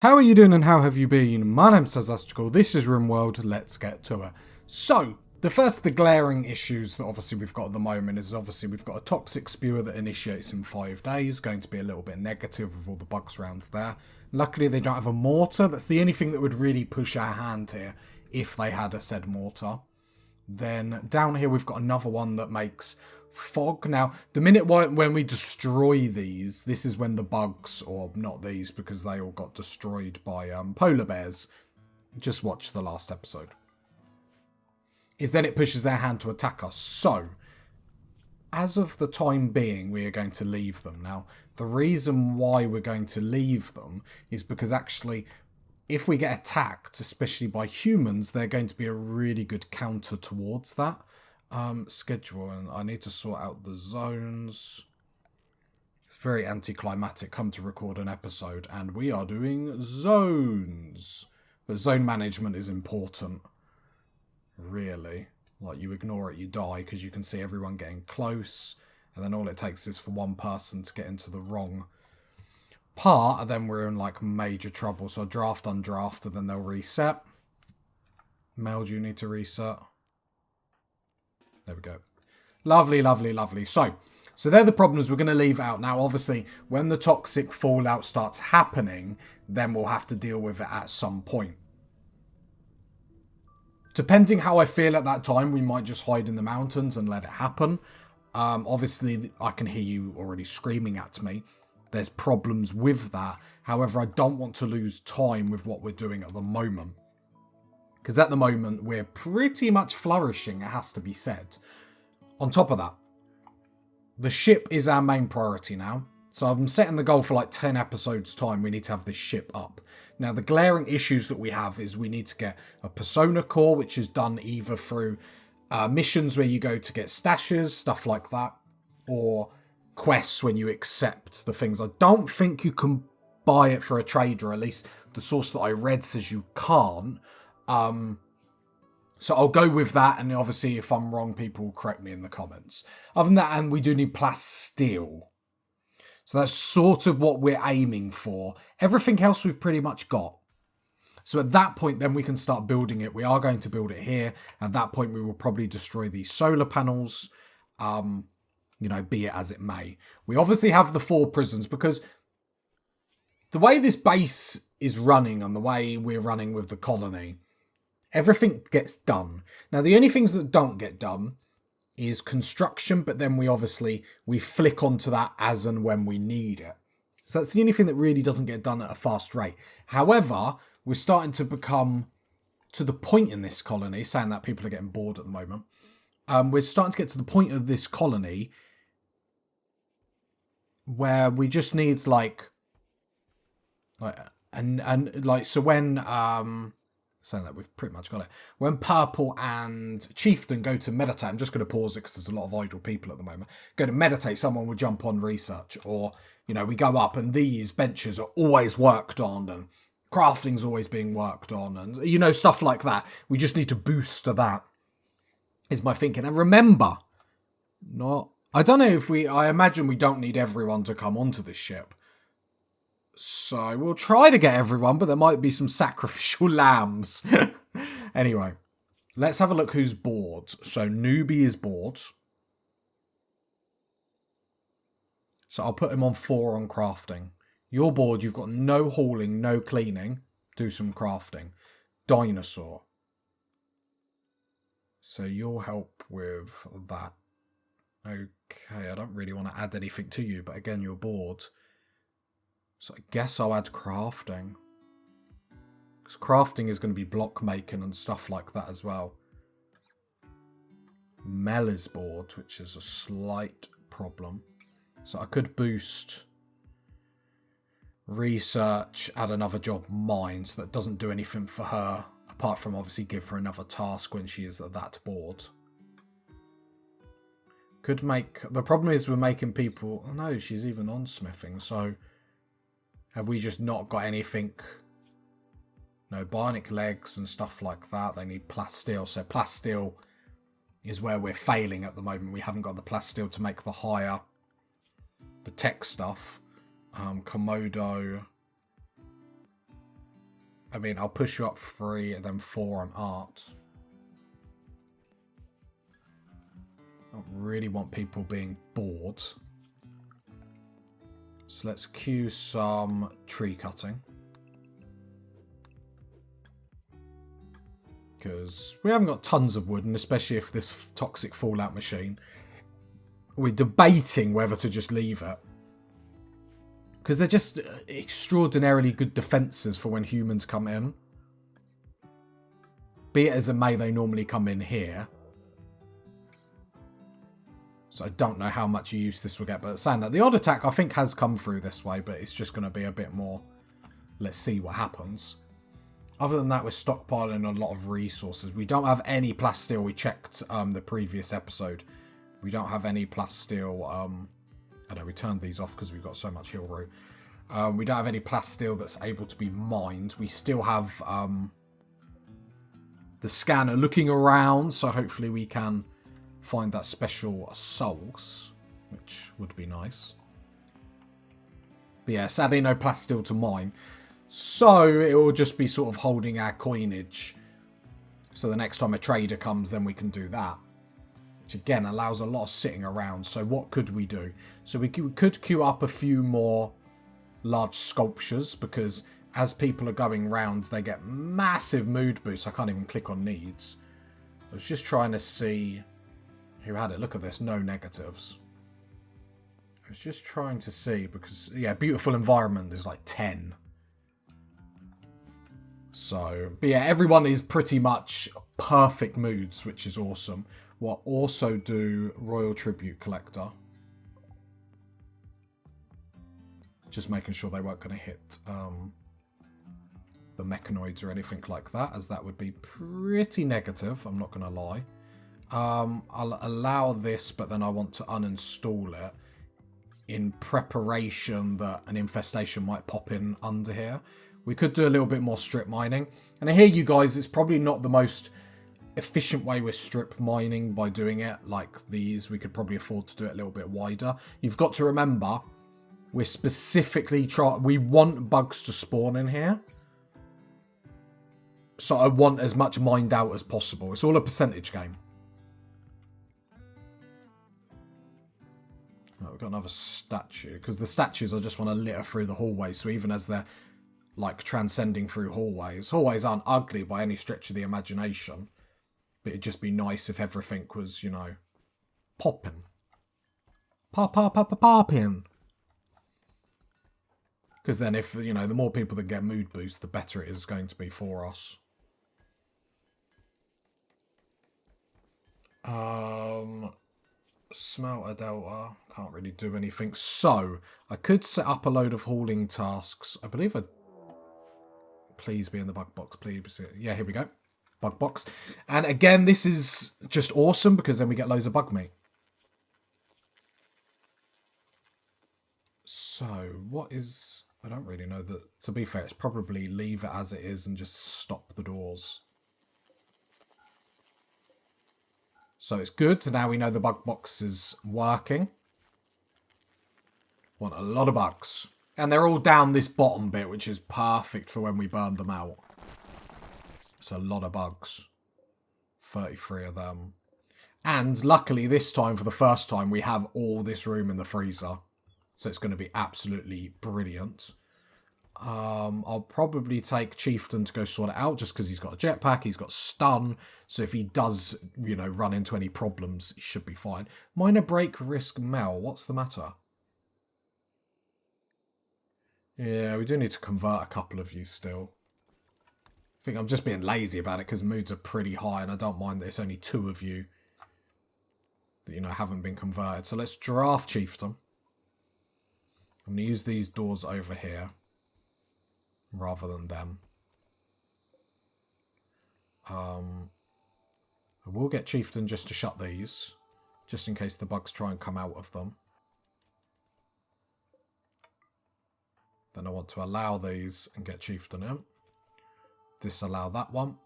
How are you doing and how have you been? My name's Tazastical, this is Rimworld, let's get to it. So, the glaring issues that obviously we've got at the moment is obviously we've got a toxic spewer that initiates in 5 days, going to be a little bit negative with all the bugs rounds there. Luckily they don't have a mortar, that's the only thing that would really push our hand here if they had a said mortar. Then down here we've got another one that makes fog. Now, the minute when we destroy these, this is when the bugs, or not these because they all got destroyed by polar bears. Just watch the last episode. Is then it pushes their hand to attack us. So, as of the time being, we are going to leave them. Now, the reason why we're going to leave them is because actually, if we get attacked, especially by humans, they're going to be a really good counter towards that. Schedule, and I need to sort out the zones. It's very anticlimactic. Come to record an episode, and we are doing zones. But zone management is important. Really. Like, you ignore it, you die, because you can see everyone getting close, and then all it takes is for one person to get into the wrong part, and then we're in, like, major trouble. So draft, undraft, and then they'll reset. Mel, do you need to reset? There we go. Lovely, lovely, lovely. So they're the problems we're going to leave out. Now, obviously, when the toxic fallout starts happening, then we'll have to deal with it at some point. Depending how I feel at that time, we might just hide in the mountains and let it happen. Obviously, I can hear you already screaming at me. There's problems with that. However, I don't want to lose time with what we're doing at the moment. Because at the moment, we're pretty much flourishing, it has to be said. On top of that, the ship is our main priority now. So I'm setting the goal for like 10 episodes time, we need to have this ship up. Now, the glaring issues that we have is we need to get a persona core, which is done either through missions where you go to get stashes, stuff like that, or quests when you accept the things. I don't think you can buy it for a trader, at least the source that I read says you can't. So I'll go with that, and obviously if I'm wrong, people will correct me in the comments. Other than that, and we do need plasteel. So that's sort of what we're aiming for. Everything else we've pretty much got. So at that point, then we can start building it. We are going to build it here. At that point, we will probably destroy these solar panels. Be it as it may. We obviously have the 4 prisons because the way this base is running and the way we're running with the colony, everything gets done. Now, the only things that don't get done is construction, but then we flick onto that as and when we need it. So that's the only thing that really doesn't get done at a fast rate. However, we're starting to become to the point in this colony, saying that people are getting bored at the moment. We're starting to get to the point of this colony where we just need so when saying that we've pretty much got it. When Purple and Chieftain go to meditate, I'm just going to pause it because there's a lot of idle people at the moment. Go to meditate, someone will jump on research, or we go up and these benches are always worked on and crafting's always being worked on and stuff like that. We just need to boost to that, is my thinking. And remember, I don't know if I imagine we don't need everyone to come onto this ship. So we'll try to get everyone, but there might be some sacrificial lambs. Anyway, let's have a look who's bored. So Newbie is bored. So I'll put him on 4 on crafting. You're bored, you've got no hauling, no cleaning. Do some crafting. Dinosaur. So you'll help with that. Okay, I don't really want to add anything to you, but again, you're bored. So I guess I'll add crafting. Because crafting is going to be block making and stuff like that as well. Mel is bored, which is a slight problem. So I could boost research, add another job mine, so that doesn't do anything for her, apart from obviously give her another task when she is that bored. The problem is we're making people, oh no, she's even on smithing, so have we just not got anything? No, bionic legs and stuff like that. They need plasteel. So plasteel is where we're failing at the moment. We haven't got the plasteel to make the tech stuff. Komodo. I mean, I'll push you up 3 and then 4 on art. I don't really want people being bored. So let's cue some tree cutting. Because we haven't got tons of wood, and especially if this toxic fallout machine, we're debating whether to just leave it. Because they're just extraordinarily good defences for when humans come in. Be it as it may, they normally come in here. So I don't know how much use this will get. But saying that, the odd attack I think has come through this way, but it's just going to be a bit more, let's see what happens. Other than that, we're stockpiling a lot of resources. We don't have any plasteel. We checked the previous episode. We don't have any plasteel. I know we turned these off because we've got so much hill root. We don't have any plasteel that's able to be mined. We still have the scanner looking around, so hopefully we can find that special souls, which would be nice. But yeah, sadly no plasteel to mine. So it will just be sort of holding our coinage. So the next time a trader comes, then we can do that. Which again allows a lot of sitting around. So what could we do? So we could queue up a few more large sculptures, because as people are going round, they get massive mood boosts. I can't even click on needs. I was just trying to see who had it. Look at this, no negatives. I was just trying to see because, yeah, beautiful environment is like 10. So, but yeah, everyone is pretty much perfect moods, which is awesome. We'll also do Royal Tribute Collector. Just making sure they weren't going to hit the mechanoids or anything like that, as that would be pretty negative, I'm not going to lie. I'll allow this, but then I want to uninstall it in preparation that an infestation might pop in under here. We could do a little bit more strip mining. And I hear you guys, it's probably not the most efficient way with strip mining by doing it like these. We could probably afford to do it a little bit wider. You've got to remember, we're specifically we want bugs to spawn in here. So I want as much mined out as possible. It's all a percentage game. Oh, we've got another statue, because the statues I just want to litter through the hallway. So even as they're like transcending through hallways aren't ugly by any stretch of the imagination, but it'd just be nice if everything was, you know, popping. Popping. Because then if, you know, the more people that get mood boost, the better it is going to be for us. Smelter Delta, can't really do anything. So, I could set up a load of hauling tasks. I believe please be in the bug box, please. Yeah, here we go. Bug box. And again, this is just awesome because then we get loads of bug meat. So, what is... I don't really know that... To be fair, it's probably leave it as it is and just stop the doors. So it's good. So now we know the bug box is working. Want a lot of bugs. And they're all down this bottom bit, which is perfect for when we burn them out. It's a lot of bugs. 33 of them. And luckily this time, for the first time, we have all this room in the freezer. So it's going to be absolutely brilliant. I'll probably take Chieftain to go sort it out, just because he's got a jetpack, he's got stun. So if he does, you know, run into any problems, he should be fine. Minor break risk Mel, what's the matter? Yeah, we do need to convert a couple of you still. I think I'm just being lazy about it because moods are pretty high, and I don't mind that it's only 2 of you that, you know, haven't been converted. So let's draft Chieftain. I'm going to use these doors over here rather than them. I will get Chieftain just to shut these, just in case the bugs try and come out of them. Then I want to allow these and get Chieftain in. Disallow that one.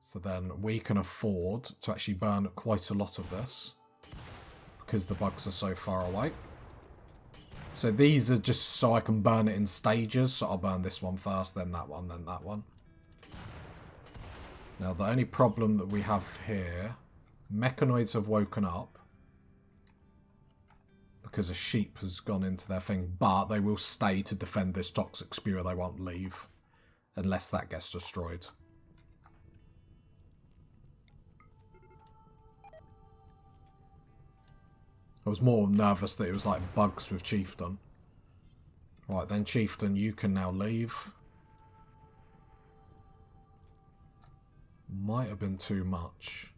So then we can afford to actually burn quite a lot of this because the bugs are so far away. So these are just so I can burn it in stages. So I'll burn this one first, then that one, then that one. Now the only problem that we have here, mechanoids have woken up because a sheep has gone into their thing, but they will stay to defend this toxic spewer. They won't leave unless that gets destroyed. I was more nervous that it was like bugs with Chieftain. Right then, Chieftain, you can now leave. Might have been too much.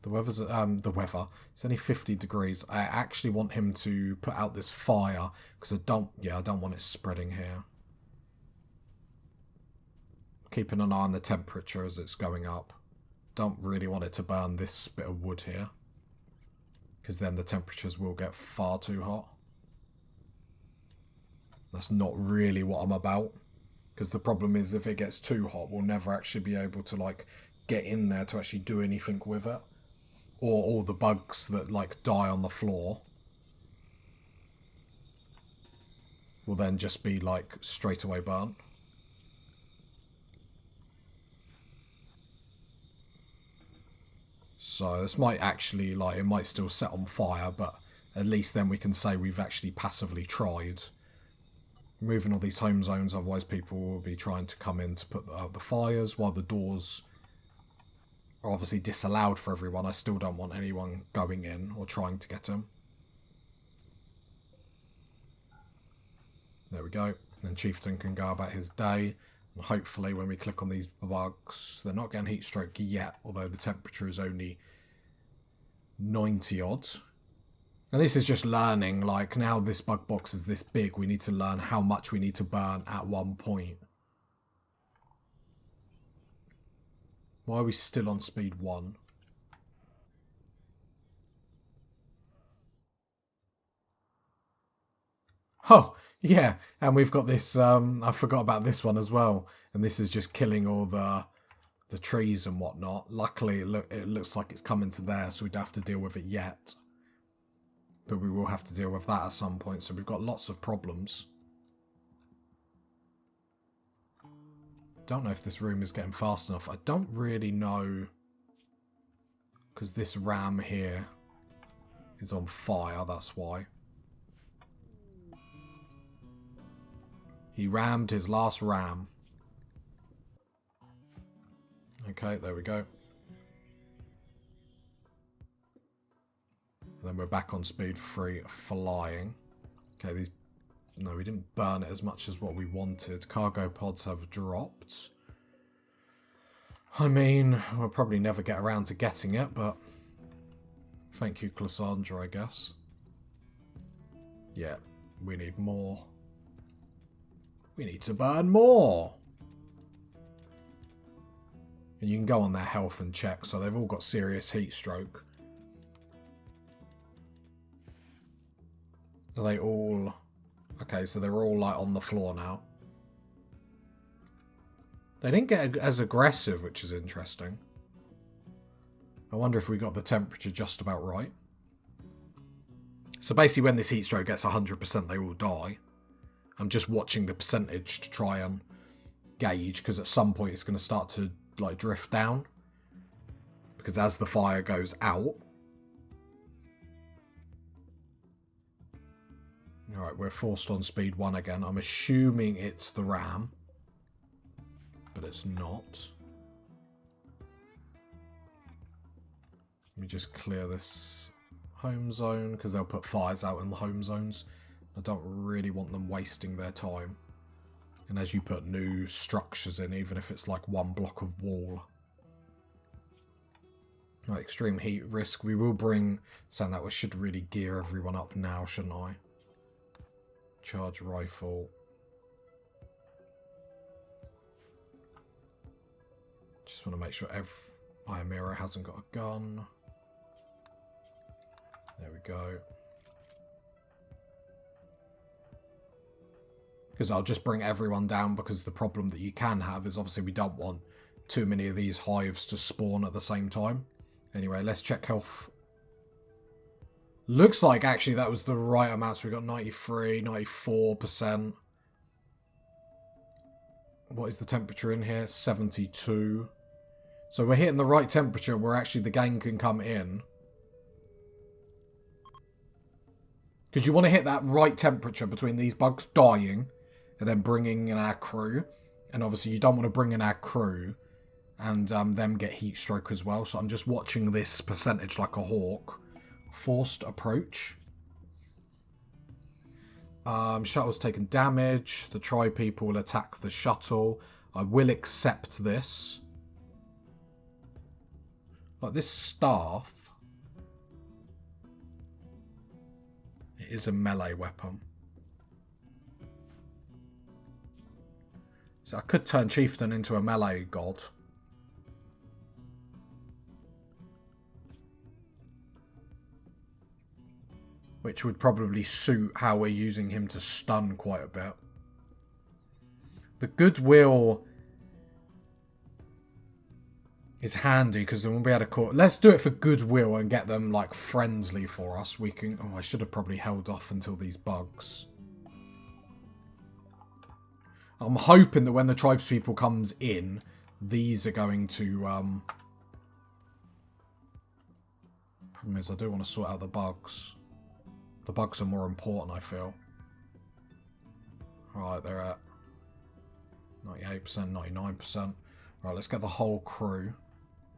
The weather's the weather. It's only 50 degrees. I actually want him to put out this fire because I don't want it spreading here. Keeping an eye on the temperature as it's going up. Don't really want it to burn this bit of wood here, because then the temperatures will get far too hot. That's not really what I'm about, because the problem is if it gets too hot, we'll never actually be able to like get in there to actually do anything with it, or all the bugs that like die on the floor will then just be like straight away burnt. So this might actually, like, it might still set on fire, but at least then we can say we've actually passively tried removing all these home zones. Otherwise people will be trying to come in to put out the fires, while the doors are obviously disallowed for everyone. I still don't want anyone going in or trying to get them. There we go. Then Chieftain can go about his day. And hopefully when we click on these bugs, they're not getting heat stroke yet, although the temperature is only 90 odd. And this is just learning, like now this bug box is this big, we need to learn how much we need to burn at one point. Why are we still on speed 1? Oh, yeah, and we've got this, I forgot about this one as well. And this is just killing all the trees and whatnot. Luckily, it looks like it's coming to there, so we don't have to deal with it yet. But we will have to deal with that at some point, so we've got lots of problems. Don't know if this room is getting fast enough. I don't really know, because this ram here is on fire, that's why. He rammed his last ram. Okay, there we go. And then we're back on speed 3, flying. Okay, these... No, we didn't burn it as much as what we wanted. Cargo pods have dropped. I mean, we'll probably never get around to getting it, but... Thank you, Cassandra, I guess. Yeah, we need more. We need to burn more! And you can go on their health and check, so they've all got serious heat stroke. Are they all... Okay, so they're all like on the floor now. They didn't get as aggressive, which is interesting. I wonder if we got the temperature just about right. So basically when this heat stroke gets 100%, they all die. I'm just watching the percentage to try and gauge, because at some point it's going to start to like drift down. Because as the fire goes out... Alright, we're forced on speed 1 again. I'm assuming it's the ram. But it's not. Let me just clear this home zone, because they'll put fires out in the home zones. I don't really want them wasting their time. And as you put new structures in, even if it's like one block of wall. Right, extreme heat risk. We will bring... Saying that, we should really gear everyone up now, shouldn't I? Charge rifle. Just want to make sure Iamira hasn't got a gun. There we go. Because I'll just bring everyone down, because the problem that you can have is obviously we don't want too many of these hives to spawn at the same time. Anyway, let's check health. Looks like actually that was the right amount. So we got 93, 94%. What is the temperature in here? 72. So we're hitting the right temperature where actually the gang can come in. Because you want to hit that right temperature between these bugs dying and then bringing in our crew. And obviously you don't want to bring in our crew and them get heat stroke as well. So I'm just watching this percentage like a hawk. Forced approach. Shuttle's taken damage. The tri people will attack the shuttle. I will accept this. Like this staff. It is a melee weapon. So I could turn Chieftain into a melee god. Which would probably suit how we're using him to stun quite a bit. The goodwill is handy because then we'll be able to call... Let's do it for goodwill and get them like friendly for us. We can... Oh, I should have probably held off until these bugs. I'm hoping that when the tribespeople comes in, these are going to... Problem is I do want to sort out the bugs. The bugs are more important, I feel. Right, they're at 98%, 99%. Right, let's get the whole crew.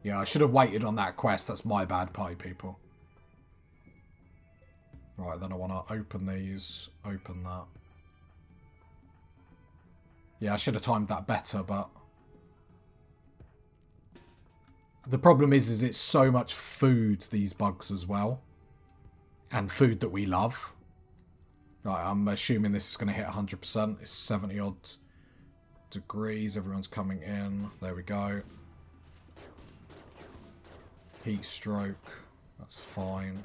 Yeah, I should have waited on that quest. That's my bad, party people. Right, then I want to open these. Open that. Yeah, I should have timed that better, but... The problem is it's so much food, these bugs as well. And food that we love. Right, I'm assuming this is going to hit 100%. It's 70 odd degrees. Everyone's coming in. There we go. Heat stroke. That's fine.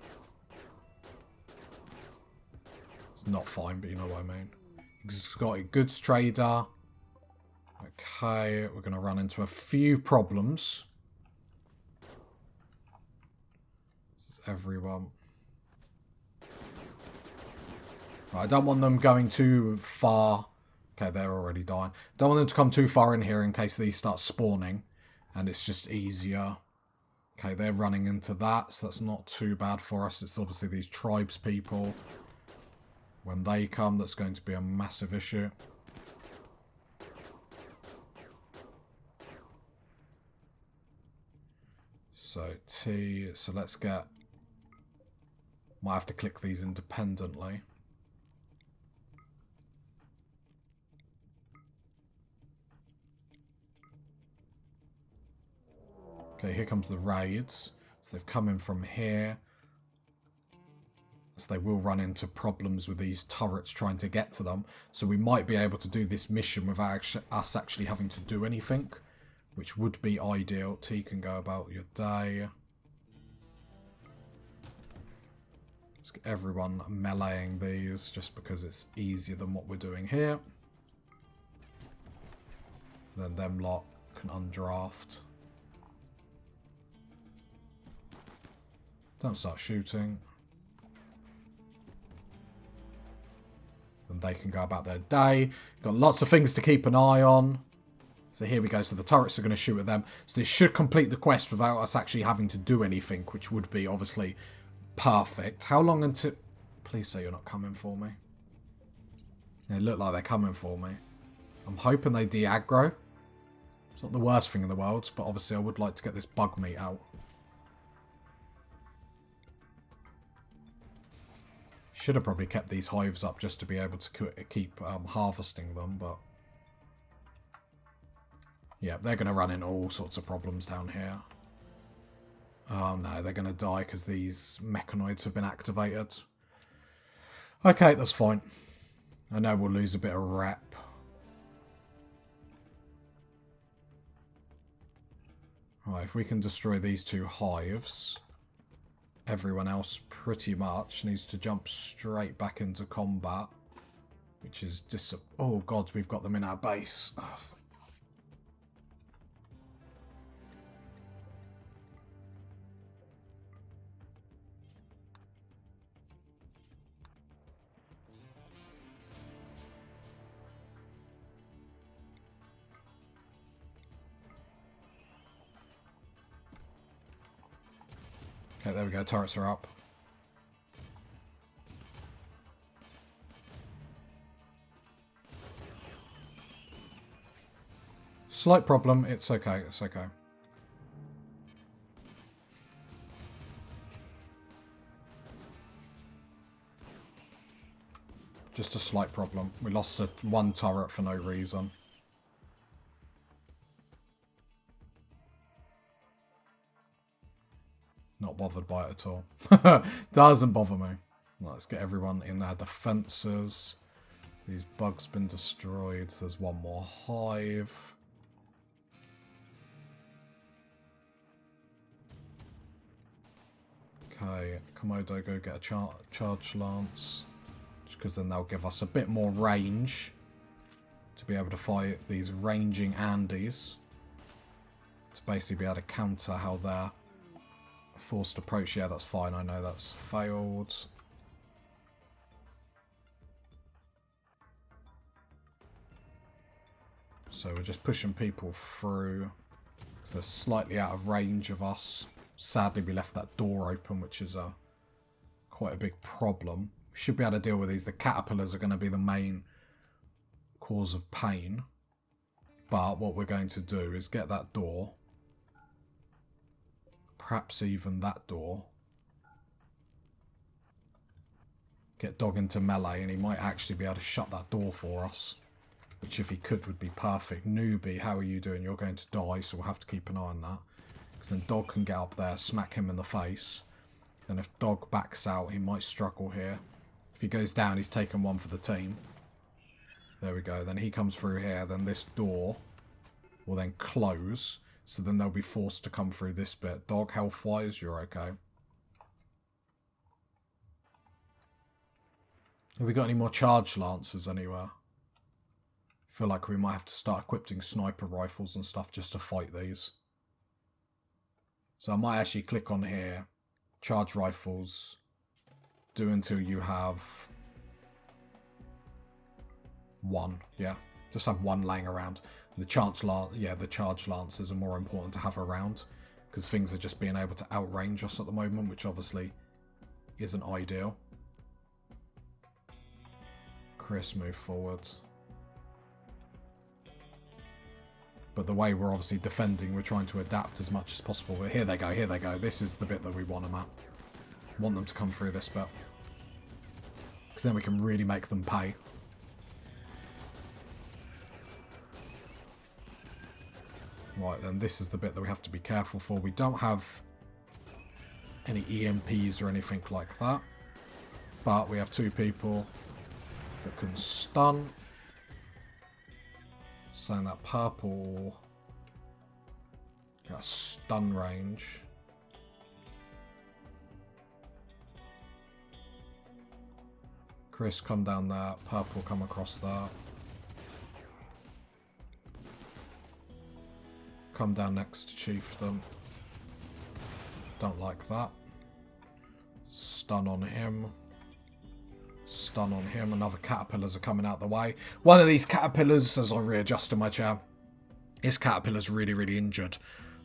It's not fine, but you know what I mean. Exotic goods trader. Okay, we're going to run into a few problems. This is everyone. I don't want them going too far. Okay, they're already dying. Don't want them to come too far in here in case these start spawning. And it's just easier. Okay, they're running into that, so that's not too bad for us. It's obviously these tribes people. When they come, that's going to be a massive issue. So so let's get... Might have to click these independently. Okay, here comes the raids. So they've come in from here. So they will run into problems with these turrets trying to get to them. So we might be able to do this mission without us actually having to do anything, which would be ideal. T can go about your day. Let's get everyone meleeing these just because it's easier than what we're doing here. And then them lot can undraft. Don't start shooting. Then they can go about their day. Got lots of things to keep an eye on. So here we go. So the turrets are going to shoot at them. So this should complete the quest without us actually having to do anything, which would be obviously perfect. How long until... Please say you're not coming for me. They look like they're coming for me. I'm hoping they de-aggro. It's not the worst thing in the world, but obviously I would like to get this bug meat out. Should have probably kept these hives up just to be able to keep harvesting them, but... Yeah, they're going to run into all sorts of problems down here. Oh no, they're going to die because these mechanoids have been activated. Okay, that's fine. I know we'll lose a bit of rep. Right, if we can destroy these two hives, everyone else pretty much needs to jump straight back into combat, which is oh god, we've got them in our base. Ugh. Okay, there we go. Turrets are up. Slight problem. It's okay. It's okay. Just a slight problem. We lost one turret for no reason. Not bothered by it at all. Doesn't bother me. Let's get everyone in their defences. These bugs been destroyed. There's one more hive. Okay, Komodo, go get a charge lance. Just because then they'll give us a bit more range to be able to fight these ranging Andes. To basically be able to counter how they're forced approach. Yeah, that's fine. I know that's failed. So we're just pushing people through because they're slightly out of range of us. Sadly, we left that door open, which is quite a big problem. We should be able to deal with these. The caterpillars are going to be the main cause of pain. But what we're going to do is get that door. Perhaps even that door. Get Dog into melee, and he might actually be able to shut that door for us. Which, if he could, would be perfect. Newbie, how are you doing? You're going to die, so we'll have to keep an eye on that. Because then Dog can get up there, smack him in the face. Then if Dog backs out, he might struggle here. If he goes down, he's taken one for the team. There we go. Then he comes through here. Then this door will then close. So then they'll be forced to come through this bit. Dog, health-wise, you're okay. Have we got any more charge lancers anywhere? I feel like we might have to start equipping sniper rifles and stuff just to fight these. So I might actually click on here. Charge rifles. Do until you have one. Yeah, just have one laying around. The charge lancers are more important to have around because things are just being able to outrange us at the moment, which obviously isn't ideal. Chris, move forward. But the way we're obviously defending, we're trying to adapt as much as possible. But here they go, here they go. This is the bit that we want them at. Want them to come through this bit. Because then we can really make them pay. Right, then this is the bit that we have to be careful for. We don't have any EMPs or anything like that. But we have two people that can stun. Saying that purple got stun range. Chris, come down there. Purple, come across there. Come down next to Chieftain. Don't like that. Stun on him. Stun on him. Another caterpillars are coming out the way. One of these caterpillars, as I readjust in my chair, this caterpillar's really, really injured.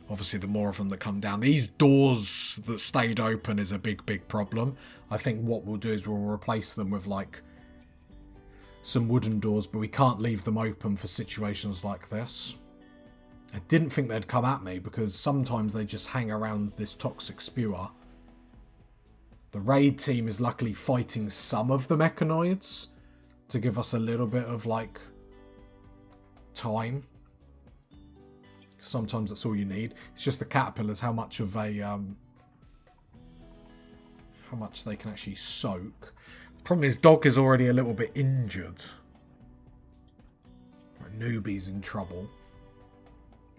Obviously, the more of them that come down. These doors that stayed open is a big, big problem. I think what we'll do is we'll replace them with, like, some wooden doors, but we can't leave them open for situations like this. I didn't think they'd come at me because sometimes they just hang around this toxic spewer. The raid team is luckily fighting some of the mechanoids to give us a little bit of, like, time. Sometimes that's all you need. It's just the caterpillars, how much of a, how much they can actually soak. Problem is, Dog is already a little bit injured. Right, Newbie's in trouble.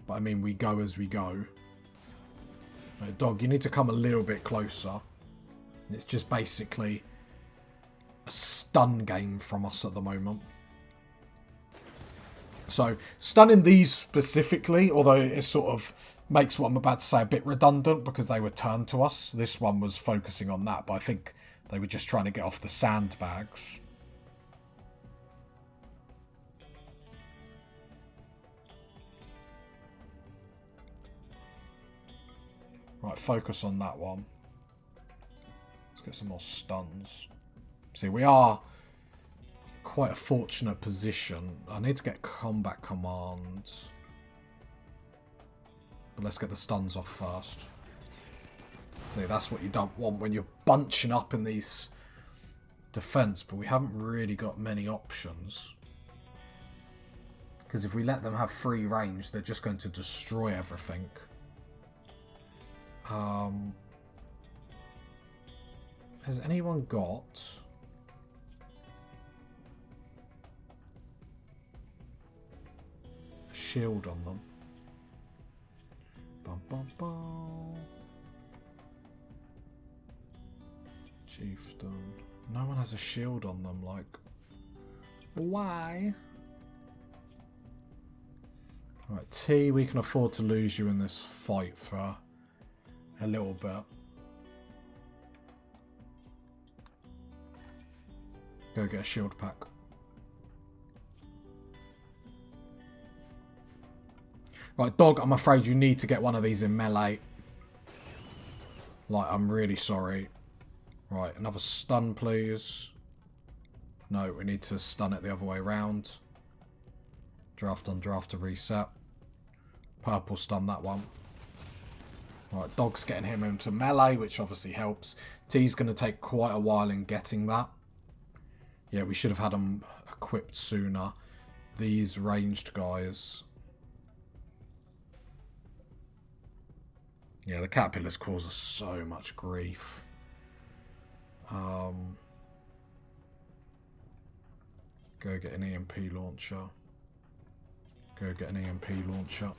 But I mean, we go as we go. Right, Dog, you need to come a little bit closer. It's just basically a stun game from us at the moment. So, stunning these specifically, although it sort of makes what I'm about to say a bit redundant because they were turned to us. This one was focusing on that, but I think they were just trying to get off the sandbags. Right, focus on that one. get some more stuns. See, we are in quite a fortunate position. I need to get combat command. But let's get the stuns off first. See, that's what you don't want when you're bunching up in these defense, but we haven't really got many options. Because if we let them have free range, they're just going to destroy everything. Has anyone got... a shield on them? Bum, bum, bum. Chieftain. No one has a shield on them, like... Why? Right, T, we can afford to lose you in this fight for a little bit. Go get a shield pack. Right, Dog, I'm afraid you need to get one of these in melee. Like, I'm really sorry. Right, another stun, please. No, we need to stun it the other way around. Draft on draft to reset. Purple stun that one. Right, Dog's getting him into melee, which obviously helps. T's going to take quite a while in getting that. Yeah, we should have had them equipped sooner. These ranged guys. Yeah, the caterpillars cause us so much grief. Go get an EMP launcher. Go get an EMP launcher.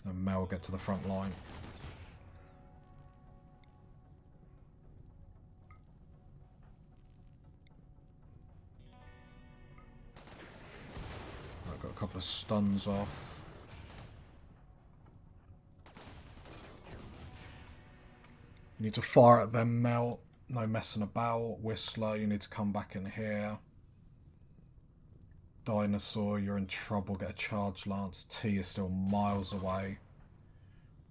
And Mel get to the front line. I've got a couple of stuns off. You need to fire at them, Mel. No messing about. Whistler, you need to come back in here. Dinosaur, you're in trouble. Get a charge lance. T is still miles away.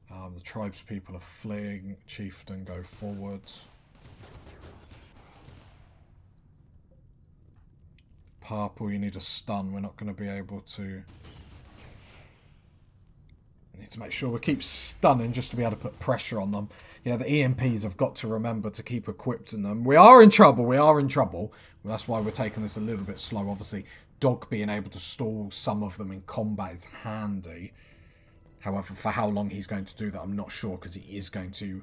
The tribespeople are fleeing. Chieftain, go forward. Purple, you need a stun. We're not going to be able to... Need to make sure we keep stunning just to be able to put pressure on them. Yeah, the EMPs have got to remember to keep equipped in them. We are in trouble. We are in trouble. Well, that's why we're taking this a little bit slow. Obviously, Dog being able to stall some of them in combat is handy. However, for how long he's going to do that, I'm not sure, because he is going to, you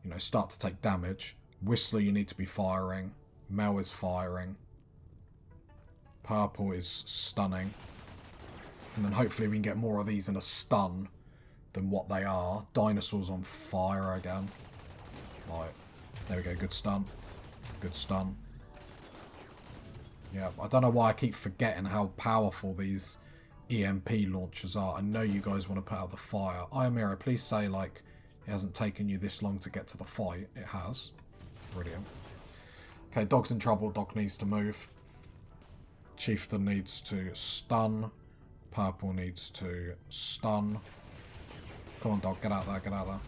know, start to take damage. Whistler, you need to be firing. Mel is firing. Purple is stunning. And then hopefully we can get more of these in a stun than what they are. Dinosaurs on fire again. Right. There we go. Good stun. Good stun. Yeah, I don't know why I keep forgetting how powerful these EMP launchers are. I know you guys want to put out the fire. Iamira, please say, like, it hasn't taken you this long to get to the fight. It has. Brilliant. Okay, Dog's in trouble. Dog needs to move. Chieftain needs to stun. Purple needs to stun. Come on, Dog. Get out there. Get out there.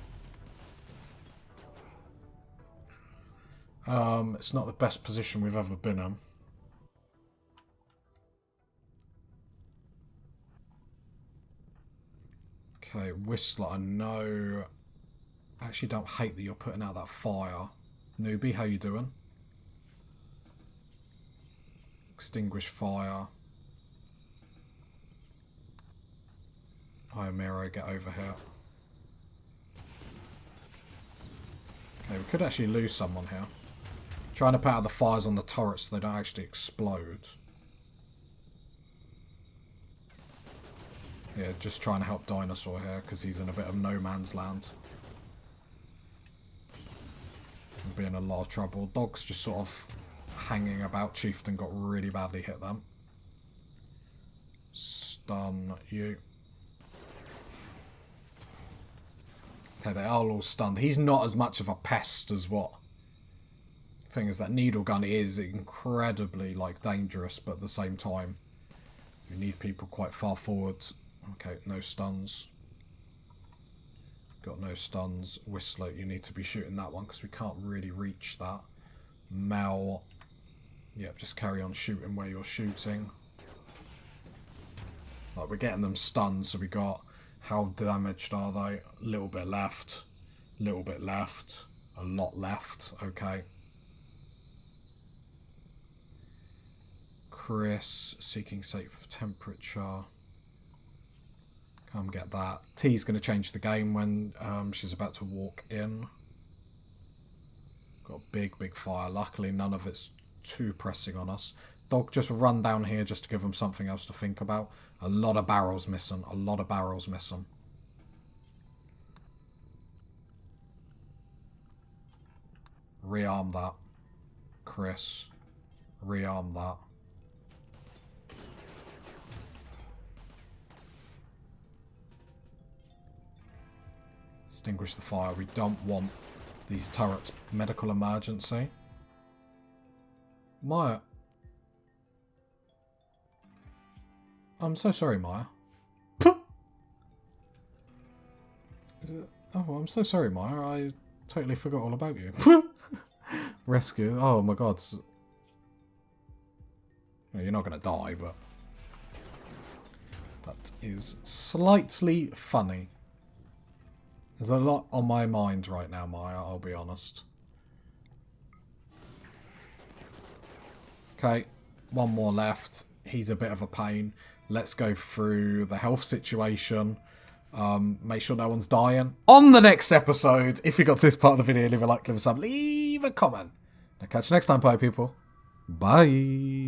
It's not the best position we've ever been in. Okay, Whistler, I know... I actually don't hate that you're putting out that fire. Newbie, how you doing? Extinguish fire. Hi, Miro, get over here. Okay, we could actually lose someone here. Trying to put out the fires on the turrets so they don't actually explode. Yeah, just trying to help Dinosaur here because he's in a bit of no man's land. He'll be in a lot of trouble. Dog's just sort of hanging about. Chieftain got really badly hit them. Stun you. Okay, they are all stunned. He's not as much of a pest as what... Thing is, that needle gun is incredibly, like, dangerous, but at the same time, you need people quite far forward. Okay, no stuns. Got no stuns. Whistler, you need to be shooting that one because we can't really reach that. Mel, yep, just carry on shooting where you're shooting. Like, we're getting them stunned, so we got... How damaged are they? A little bit left. Little bit left. A lot left. Okay. Chris, seeking safe temperature. Come get that. T's going to change the game when she's about to walk in. Got a big, big fire. Luckily, none of it's too pressing on us. Dog, just run down here just to give them something else to think about. A lot of barrels missing. A lot of barrels missing. Rearm that. Chris. Rearm that. Extinguish the fire. We don't want these turrets. Medical emergency. Maya. I'm so sorry, Maya. Oh, I'm so sorry, Maya. I totally forgot all about you. Rescue. Oh my god. Well, you're not going to die, but... That is slightly funny. There's a lot on my mind right now, Maya, I'll be honest. Okay, one more left. He's a bit of a pain. Let's go through the health situation. Make sure no one's dying. On the next episode, if you got to this part of the video, leave a like, leave a sub, leave a comment. I'll catch you next time, pie people. Bye.